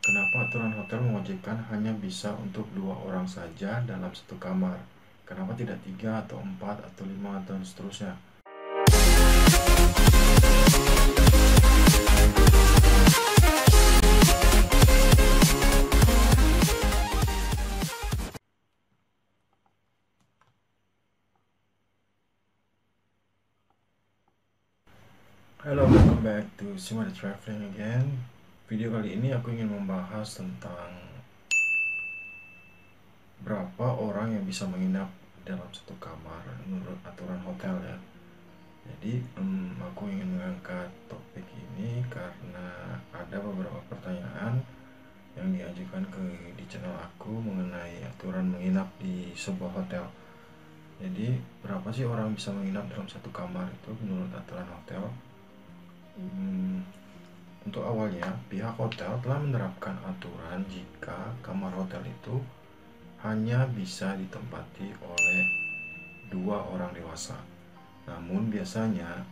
Kenapa aturan hotel mewajibkan hanya bisa untuk 2 orang saja dalam satu kamar? Kenapa tidak 3 atau 4 atau 5 dan seterusnya? Hello, welcome back to Simada Traveling again. Video kali ini aku ingin membahas tentang berapa orang yang bisa menginap dalam satu kamar menurut aturan hotel ya. Jadi aku ingin mengangkat topik ini karena ada beberapa pertanyaan yang diajukan di channel aku mengenai aturan menginap di sebuah hotel. Jadi berapa sih orang bisa menginap dalam satu kamar itu menurut aturan hotel? Untuk awalnya, pihak hotel telah menerapkan aturan jika kamar hotel itu hanya bisa ditempati oleh 2 orang dewasa. Namun biasanya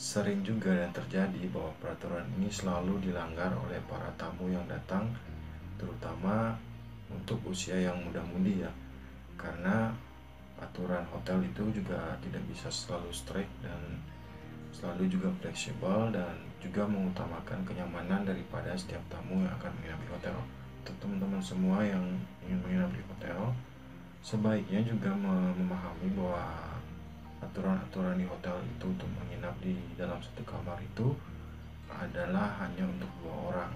sering juga dan terjadi bahwa peraturan ini selalu dilanggar oleh para tamu yang datang, terutama untuk usia yang muda-mudi ya. Karena aturan hotel itu juga tidak bisa selalu strict dan selalu juga fleksibel dan juga mengutamakan kenyamanan daripada setiap tamu yang akan menginap di hotel. Untuk teman-teman semua yang ingin menginap di hotel, sebaiknya juga memahami bahwa aturan-aturan di hotel itu untuk menginap di dalam satu kamar itu adalah hanya untuk 2 orang.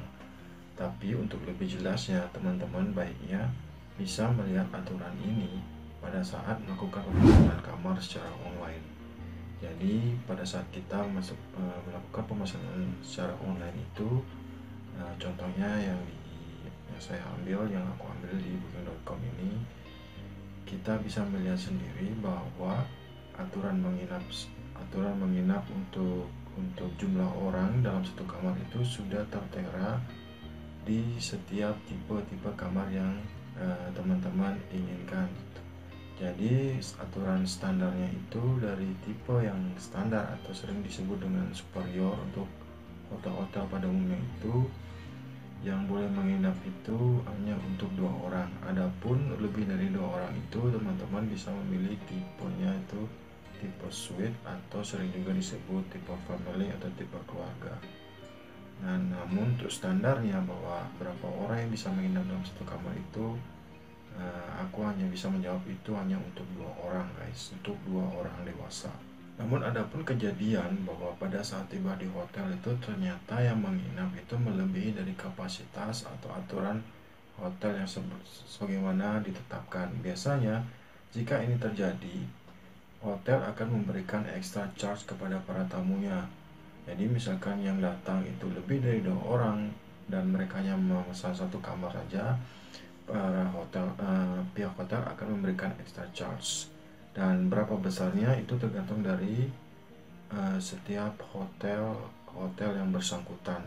Tapi untuk lebih jelasnya, teman-teman baiknya bisa melihat aturan ini pada saat melakukan pemesanan kamar secara online. Jadi pada saat kita melakukan pemesanan secara online itu, contohnya yang aku ambil di booking.com ini, kita bisa melihat sendiri bahwa aturan menginap untuk jumlah orang dalam satu kamar itu sudah tertera di setiap tipe kamar yang teman-teman inginkan. Jadi aturan standarnya itu dari tipe yang standar atau sering disebut dengan superior untuk hotel-hotel pada umumnya itu, yang boleh menginap itu hanya untuk 2 orang. Adapun lebih dari 2 orang itu teman-teman bisa memilih tipenya itu tipe suite atau sering juga disebut tipe family atau tipe keluarga. Nah, namun untuk standarnya bahwa berapa orang yang bisa menginap dalam satu kamar itu, aku hanya bisa menjawab itu hanya untuk 2 orang guys, untuk 2 orang dewasa. Namun adapun kejadian bahwa pada saat tiba di hotel itu ternyata yang menginap itu melebihi dari kapasitas atau aturan hotel yang sebagaimana ditetapkan. Biasanya jika ini terjadi, hotel akan memberikan extra charge kepada para tamunya. Jadi misalkan yang datang itu lebih dari 2 orang dan mereka hanya memesan satu kamar saja, pihak hotel akan memberikan extra charge, dan berapa besarnya itu tergantung dari setiap hotel yang bersangkutan.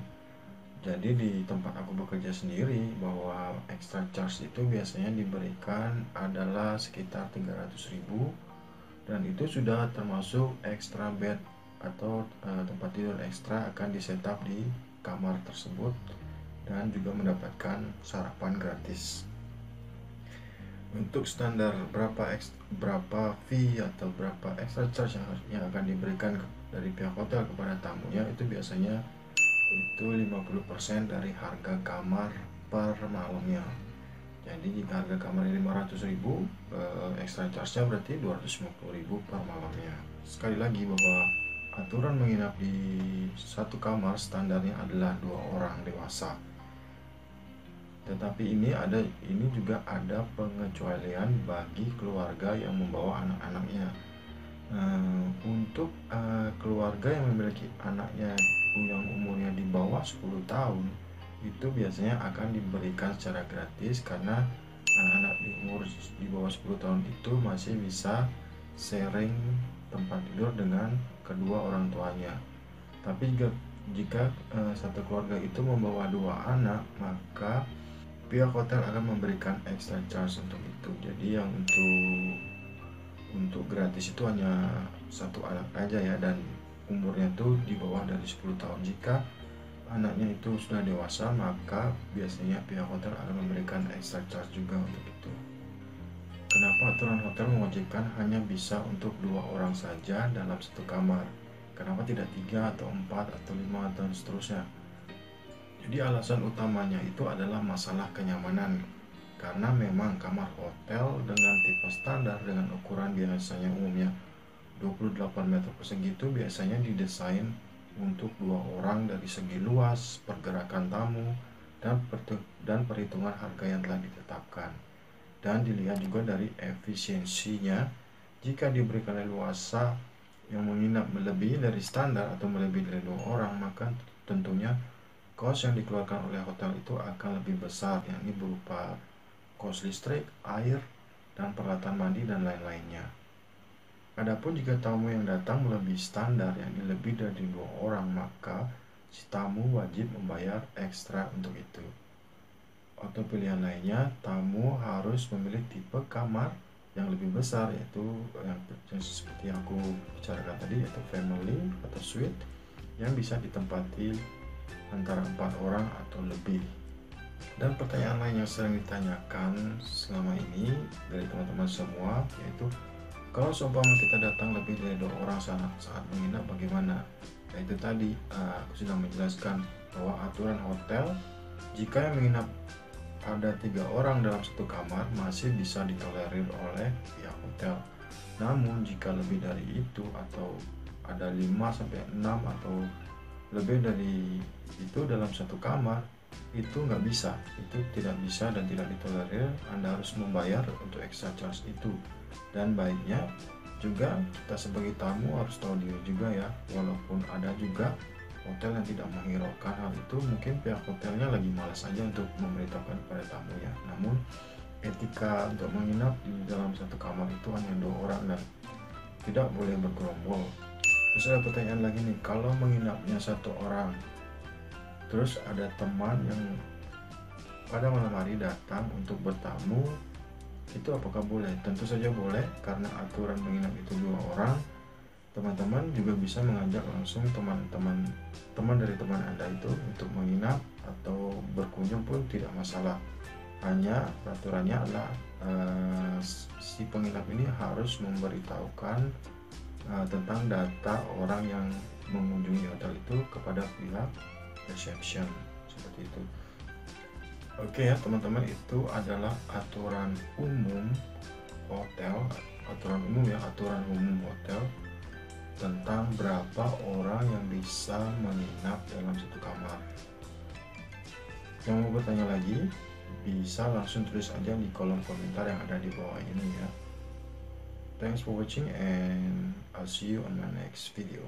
Jadi di tempat aku bekerja sendiri, bahwa extra charge itu biasanya diberikan adalah sekitar 300.000, dan itu sudah termasuk extra bed atau tempat tidur ekstra akan disetup di kamar tersebut dan juga mendapatkan sarapan gratis. Untuk standar berapa fee atau berapa extra charge yang akan diberikan dari pihak hotel kepada tamunya, itu biasanya itu 50% dari harga kamar per malamnya. Jadi jika harga kamarnya 500.000, extra charge-nya berarti 250.000 per malamnya. Sekali lagi bahwa aturan menginap di satu kamar standarnya adalah 2 orang dewasa. Tetapi ini juga ada pengecualian bagi keluarga yang membawa anak-anaknya. Untuk keluarga yang memiliki anaknya yang umurnya di bawah 10 tahun, itu biasanya akan diberikan secara gratis karena anak-anak di umur di bawah 10 tahun itu masih bisa sharing tempat tidur dengan kedua orang tuanya. Tapi jika satu keluarga itu membawa 2 anak, maka pihak hotel akan memberikan extra charge untuk itu. Jadi yang untuk gratis itu hanya 1 anak aja ya, dan umurnya tuh di bawah dari 10 tahun. Jika anaknya itu sudah dewasa, maka biasanya pihak hotel akan memberikan extra charge juga untuk itu. Kenapa aturan hotel mewajibkan hanya bisa untuk 2 orang saja dalam satu kamar? Kenapa tidak 3 atau 4 atau 5 dan seterusnya? Jadi alasan utamanya itu adalah masalah kenyamanan. Karena memang kamar hotel dengan tipe standar dengan ukuran biasanya umumnya 28 meter persegi itu biasanya didesain untuk 2 orang dari segi luas, pergerakan tamu, dan perhitungan harga yang telah ditetapkan. Dan dilihat juga dari efisiensinya, jika diberikan leluasa yang menginap lebih dari standar atau melebihi dari 2 orang, maka tentunya kos yang dikeluarkan oleh hotel itu akan lebih besar, yakni berupa kos listrik, air, dan peralatan mandi dan lain-lainnya. Adapun jika tamu yang datang melebihi standar yakni lebih dari 2 orang, maka si tamu wajib membayar ekstra untuk itu. Atau pilihan lainnya, tamu harus memilih tipe kamar yang lebih besar, yaitu yang seperti yang aku bicarakan tadi, yaitu family atau suite yang bisa ditempati antara 4 orang atau lebih. Dan pertanyaan lain yang sering ditanyakan selama ini dari teman-teman semua, yaitu kalau seumpama kita datang lebih dari 2 orang saat menginap bagaimana? Yaitu tadi aku sudah menjelaskan bahwa aturan hotel, jika yang menginap ada 3 orang dalam satu kamar masih bisa ditolerir oleh pihak hotel. Namun jika lebih dari itu atau ada 5-6 atau lebih dari itu dalam satu kamar, itu nggak bisa, itu tidak bisa dan tidak ditolerir. Anda harus membayar untuk extra charge itu. Dan baiknya juga kita sebagai tamu harus tahu diri juga ya, walaupun ada juga hotel yang tidak menghiraukan hal itu, mungkin pihak hotelnya lagi malas saja untuk memberitahukan kepada tamunya. Namun etika untuk menginap di dalam satu kamar itu hanya 2 orang dan tidak boleh bergerombol. Terus ada pertanyaan lagi nih, kalau menginapnya 1 orang, terus ada teman yang pada malam hari datang untuk bertamu, itu apakah boleh? Tentu saja boleh, karena aturan menginap itu 2 orang. Teman-teman juga bisa mengajak langsung teman dari teman Anda itu untuk menginap atau berkunjung pun tidak masalah. Hanya peraturannya adalah si penginap ini harus memberitahukan tentang data orang yang mengunjungi hotel itu kepada pihak reception, seperti itu. Oke ya teman-teman, itu adalah aturan umum hotel, aturan umum hotel tentang berapa orang yang bisa menginap dalam satu kamar. Yang mau bertanya lagi, bisa langsung tulis aja di kolom komentar yang ada di bawah ini ya. Thanks for watching and I'll see you on my next video.